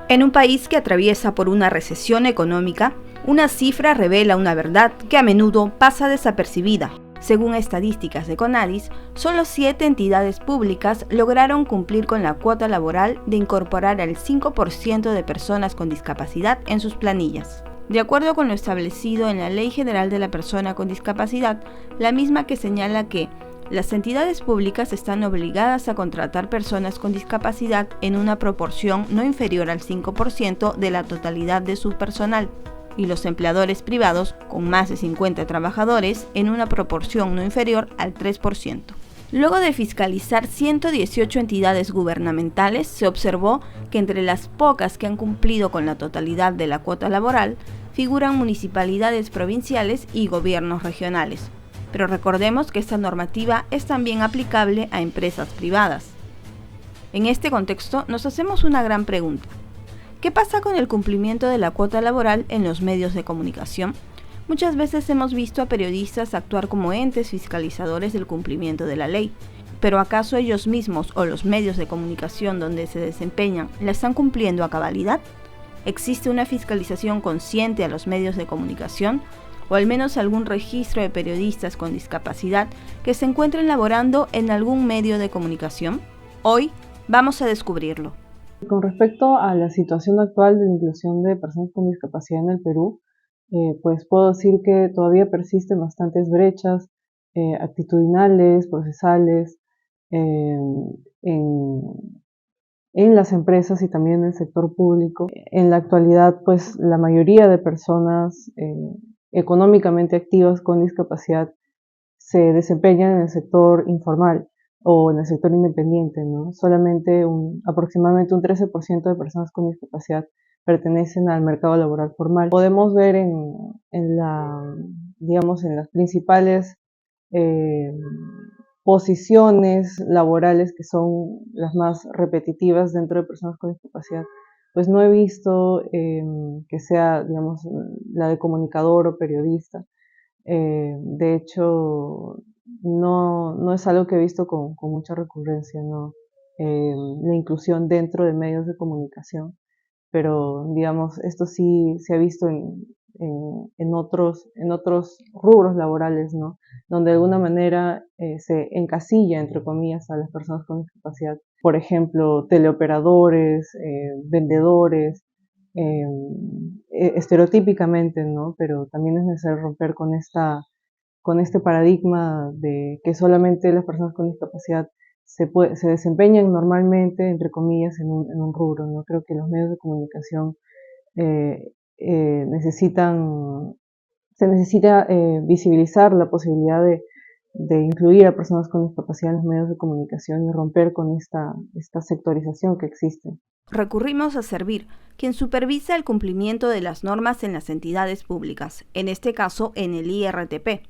En un país que atraviesa por una recesión económica, una cifra revela una verdad que a menudo pasa desapercibida. Según estadísticas de Conadis, solo 7 entidades públicas lograron cumplir con la cuota laboral de incorporar al 5% de personas con discapacidad en sus planillas. De acuerdo con lo establecido en la Ley General de la Persona con Discapacidad, la misma que señala que las entidades públicas están obligadas a contratar personas con discapacidad en una proporción no inferior al 5% de la totalidad de su personal, y los empleadores privados con más de 50 trabajadores en una proporción no inferior al 3%. Luego de fiscalizar 118 entidades gubernamentales, se observó que entre las pocas que han cumplido con la totalidad de la cuota laboral, figuran municipalidades provinciales y gobiernos regionales. Pero recordemos que esta normativa es también aplicable a empresas privadas. En este contexto, nos hacemos una gran pregunta. ¿Qué pasa con el cumplimiento de la cuota laboral en los medios de comunicación? Muchas veces hemos visto a periodistas actuar como entes fiscalizadores del cumplimiento de la ley. ¿Pero acaso ellos mismos o los medios de comunicación donde se desempeñan la están cumpliendo a cabalidad? ¿Existe una fiscalización consciente a los medios de comunicación? ¿O al menos algún registro de periodistas con discapacidad que se encuentren laborando en algún medio de comunicación? Hoy vamos a descubrirlo. Con respecto a la situación actual de la inclusión de personas con discapacidad en el Perú, pues puedo decir que todavía persisten bastantes brechas actitudinales, procesales, en las empresas y también en el sector público. En la actualidad, pues la mayoría de personas económicamente activas con discapacidad se desempeñan en el sector informal o en el sector independiente, ¿no? Solamente aproximadamente un 13% de personas con discapacidad pertenecen al mercado laboral formal. Podemos ver en las principales posiciones laborales que son las más repetitivas dentro de personas con discapacidad, pues no he visto que sea, digamos, la de comunicador o periodista. De hecho, no es algo que he visto con mucha recurrencia, ¿no? La inclusión dentro de medios de comunicación, pero digamos, esto sí se ha visto en otros rubros laborales, ¿no? Donde de alguna manera se encasilla, entre comillas, a las personas con discapacidad. Por ejemplo, teleoperadores, vendedores, estereotípicamente, ¿no? Pero también es necesario romper con este paradigma de que solamente las personas con discapacidad se desempeñan normalmente, entre comillas, en un rubro, ¿no? Creo que los medios de comunicación se necesita visibilizar la posibilidad de incluir a personas con discapacidad en los medios de comunicación y romper con esta sectorización que existe. Recurrimos a Servir, quien supervisa el cumplimiento de las normas en las entidades públicas, en este caso en el IRTP.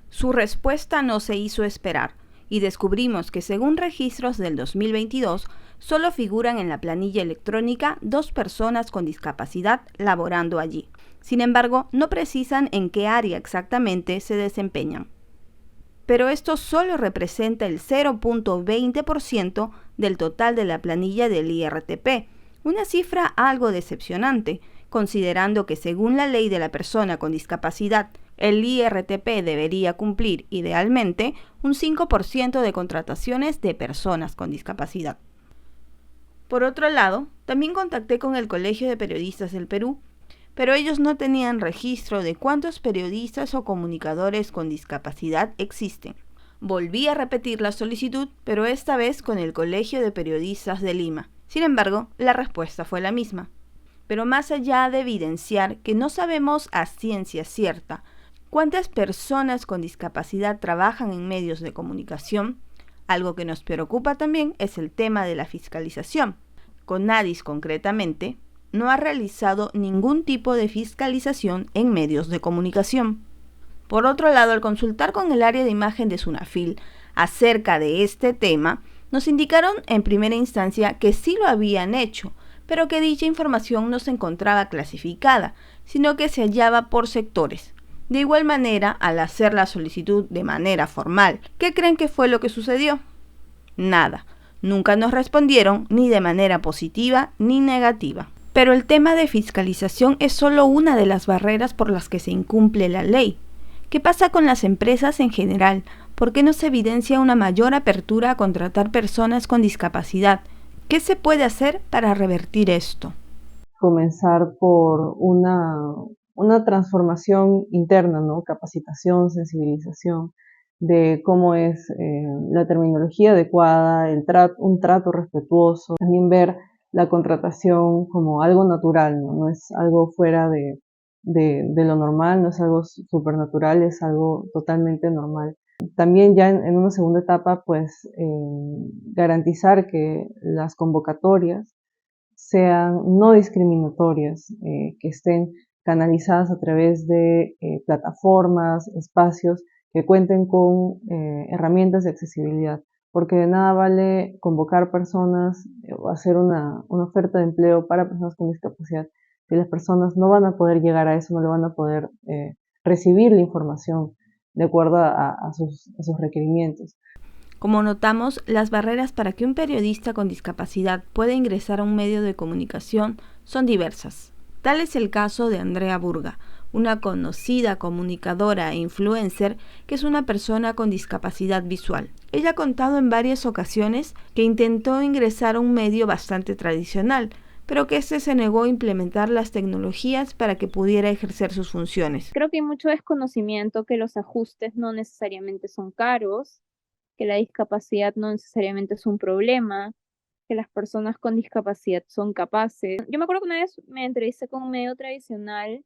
Su respuesta no se hizo esperar y descubrimos que según registros del 2022, solo figuran en la planilla electrónica 2 personas con discapacidad laborando allí. Sin embargo, no precisan en qué área exactamente se desempeñan. Pero esto solo representa el 0.20% del total de la planilla del IRTP, una cifra algo decepcionante, considerando que según la Ley de la Persona con Discapacidad, el IRTP debería cumplir, idealmente, un 5% de contrataciones de personas con discapacidad. Por otro lado, también contacté con el Colegio de Periodistas del Perú, pero ellos no tenían registro de cuántos periodistas o comunicadores con discapacidad existen. Volví a repetir la solicitud, pero esta vez con el Colegio de Periodistas de Lima. Sin embargo, la respuesta fue la misma. Pero más allá de evidenciar que no sabemos a ciencia cierta cuántas personas con discapacidad trabajan en medios de comunicación, algo que nos preocupa también es el tema de la fiscalización. Conadis, concretamente, no ha realizado ningún tipo de fiscalización en medios de comunicación. Por otro lado, al consultar con el área de imagen de Sunafil acerca de este tema, nos indicaron en primera instancia que sí lo habían hecho, pero que dicha información no se encontraba clasificada, sino que se hallaba por sectores. De igual manera, al hacer la solicitud de manera formal, ¿qué creen que fue lo que sucedió? Nada. Nunca nos respondieron ni de manera positiva ni negativa. Pero el tema de fiscalización es solo una de las barreras por las que se incumple la ley. ¿Qué pasa con las empresas en general? ¿Por qué no se evidencia una mayor apertura a contratar personas con discapacidad? ¿Qué se puede hacer para revertir esto? Comenzar por una transformación interna, ¿no? Capacitación, sensibilización de cómo es la terminología adecuada, un trato respetuoso, también ver la contratación como algo natural, ¿no? No es algo fuera de lo normal, no es algo supernatural, es algo totalmente normal. También ya en una segunda etapa, pues garantizar que las convocatorias sean no discriminatorias, que estén canalizadas a través de plataformas, espacios que cuenten con herramientas de accesibilidad, porque de nada vale convocar personas o hacer una oferta de empleo para personas con discapacidad si las personas no van a poder llegar a eso, no le van a poder recibir la información de acuerdo a sus requerimientos. Como notamos, las barreras para que un periodista con discapacidad pueda ingresar a un medio de comunicación son diversas. Tal es el caso de Andrea Burga, una conocida comunicadora e influencer que es una persona con discapacidad visual. Ella ha contado en varias ocasiones que intentó ingresar a un medio bastante tradicional, pero que éste se negó a implementar las tecnologías para que pudiera ejercer sus funciones. Creo que hay mucho desconocimiento que los ajustes no necesariamente son caros, que la discapacidad no necesariamente es un problema, que las personas con discapacidad son capaces. Yo me acuerdo que una vez me entrevisté con un medio tradicional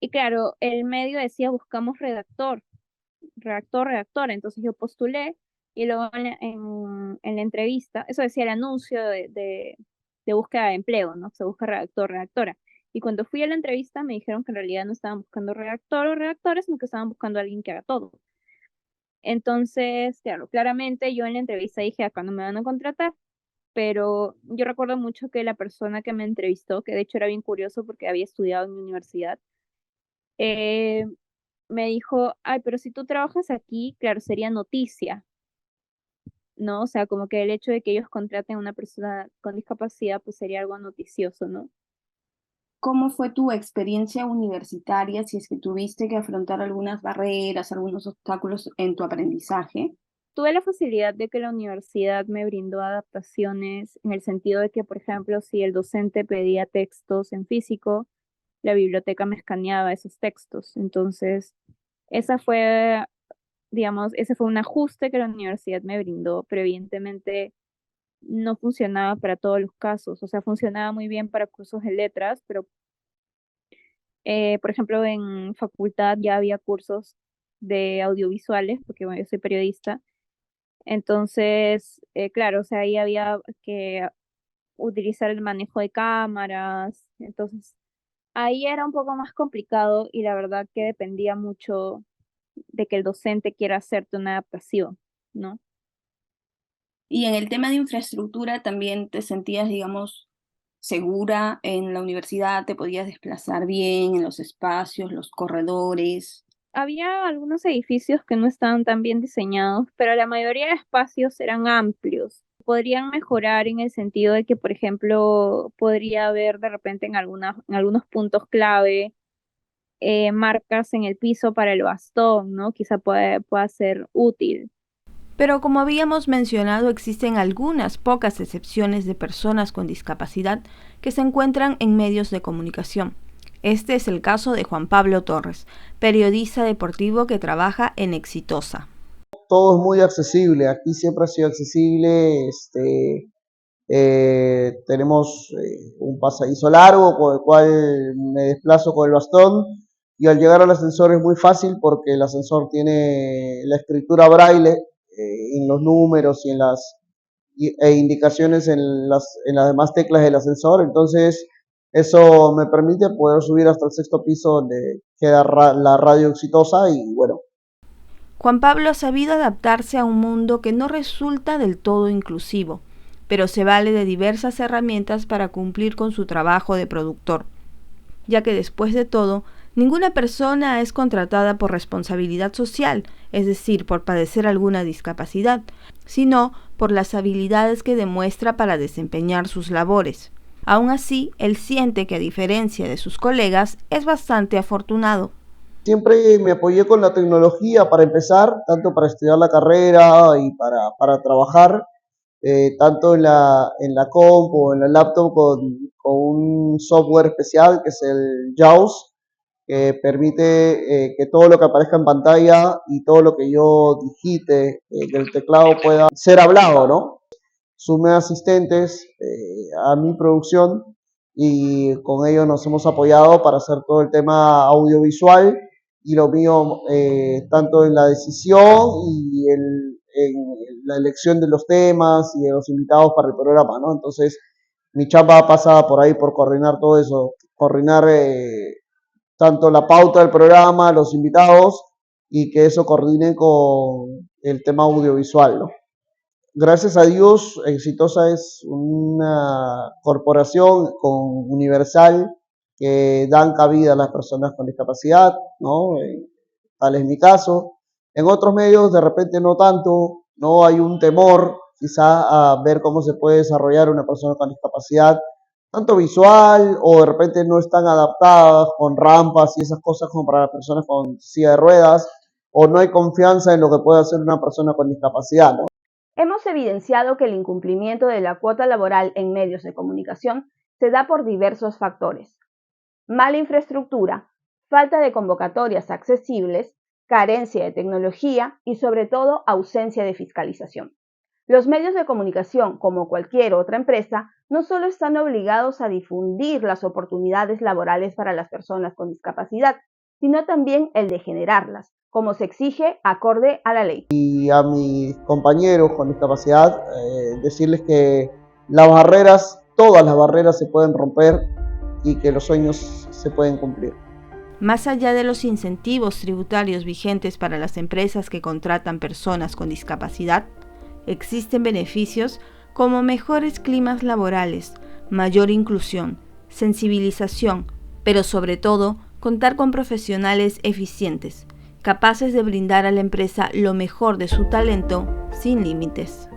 y claro, el medio decía buscamos redactora. Entonces yo postulé y luego en la entrevista, eso decía el anuncio de búsqueda de empleo, ¿no? Se busca redactora. Y cuando fui a la entrevista me dijeron que en realidad no estaban buscando redactor o redactores, sino que estaban buscando a alguien que haga todo. Entonces, claro, claramente yo en la entrevista dije, acá no me van a contratar, pero yo recuerdo mucho que la persona que me entrevistó, que de hecho era bien curioso porque había estudiado en mi universidad, eh, me dijo, ay, pero si tú trabajas aquí, claro, sería noticia, ¿no? O sea, como que el hecho de que ellos contraten a una persona con discapacidad, pues sería algo noticioso, ¿no? ¿Cómo fue tu experiencia universitaria, si es que tuviste que afrontar algunas barreras, algunos obstáculos en tu aprendizaje? Tuve la facilidad de que la universidad me brindó adaptaciones en el sentido de que, por ejemplo, si el docente pedía textos en físico, la biblioteca me escaneaba esos textos. Entonces, esa fue, digamos, ese fue un ajuste que la universidad me brindó, pero evidentemente no funcionaba para todos los casos. O sea, funcionaba muy bien para cursos de letras, pero, por ejemplo, en facultad ya había cursos de audiovisuales, porque bueno, yo soy periodista. Entonces, claro, o sea, ahí había que utilizar el manejo de cámaras. Entonces, ahí era un poco más complicado y la verdad que dependía mucho de que el docente quiera hacerte una adaptación, ¿no? Y en el tema de infraestructura también te sentías, digamos, segura en la universidad, te podías desplazar bien en los espacios, los corredores. Había algunos edificios que no estaban tan bien diseñados, pero la mayoría de espacios eran amplios. Podrían mejorar en el sentido de que, por ejemplo, podría haber de repente en algunos puntos clave marcas en el piso para el bastón, ¿no? Quizá pueda ser útil. Pero como habíamos mencionado, existen algunas pocas excepciones de personas con discapacidad que se encuentran en medios de comunicación. Este es el caso de Juan Pablo Torres, periodista deportivo que trabaja en Exitosa. Todo es muy accesible, aquí siempre ha sido accesible, tenemos un pasadizo largo por el cual me desplazo con el bastón y al llegar al ascensor es muy fácil porque el ascensor tiene la escritura braille en los números y e indicaciones en las demás teclas del ascensor, entonces eso me permite poder subir hasta el sexto piso donde queda la radio Exitosa y bueno. Juan Pablo ha sabido adaptarse a un mundo que no resulta del todo inclusivo, pero se vale de diversas herramientas para cumplir con su trabajo de productor, ya que después de todo, ninguna persona es contratada por responsabilidad social, es decir, por padecer alguna discapacidad, sino por las habilidades que demuestra para desempeñar sus labores. Aún así, él siente que a diferencia de sus colegas, es bastante afortunado. Siempre me apoyé con la tecnología para empezar, tanto para estudiar la carrera y para trabajar, tanto en la compu o en la laptop con un software especial que es el JAWS, que permite que todo lo que aparezca en pantalla y todo lo que yo digite del teclado pueda ser hablado, ¿no? Sumé asistentes a mi producción y con ellos nos hemos apoyado para hacer todo el tema audiovisual y lo mío tanto en la decisión y en la elección de los temas y de los invitados para el programa, ¿no? Entonces mi chamba pasa por ahí por coordinar todo eso, coordinar tanto la pauta del programa, los invitados y que eso coordine con el tema audiovisual, ¿no? Gracias a Dios, Exitosa es una corporación con universal que dan cabida a las personas con discapacidad, ¿no? Tal es mi caso. En otros medios de repente no tanto, no hay un temor quizá a ver cómo se puede desarrollar una persona con discapacidad, tanto visual o de repente no están adaptadas con rampas y esas cosas como para las personas con silla de ruedas, o no hay confianza en lo que puede hacer una persona con discapacidad, ¿no? Hemos evidenciado que el incumplimiento de la cuota laboral en medios de comunicación se da por diversos factores: mala infraestructura, falta de convocatorias accesibles, carencia de tecnología y sobre todo ausencia de fiscalización. Los medios de comunicación, como cualquier otra empresa, no solo están obligados a difundir las oportunidades laborales para las personas con discapacidad, sino también el de generarlas, como se exige acorde a la ley. Y a mis compañeros con discapacidad, decirles que las barreras, todas las barreras se pueden romper y que los sueños se pueden cumplir. Más allá de los incentivos tributarios vigentes para las empresas que contratan personas con discapacidad, existen beneficios como mejores climas laborales, mayor inclusión, sensibilización, pero sobre todo contar con profesionales eficientes, capaces de brindar a la empresa lo mejor de su talento sin límites.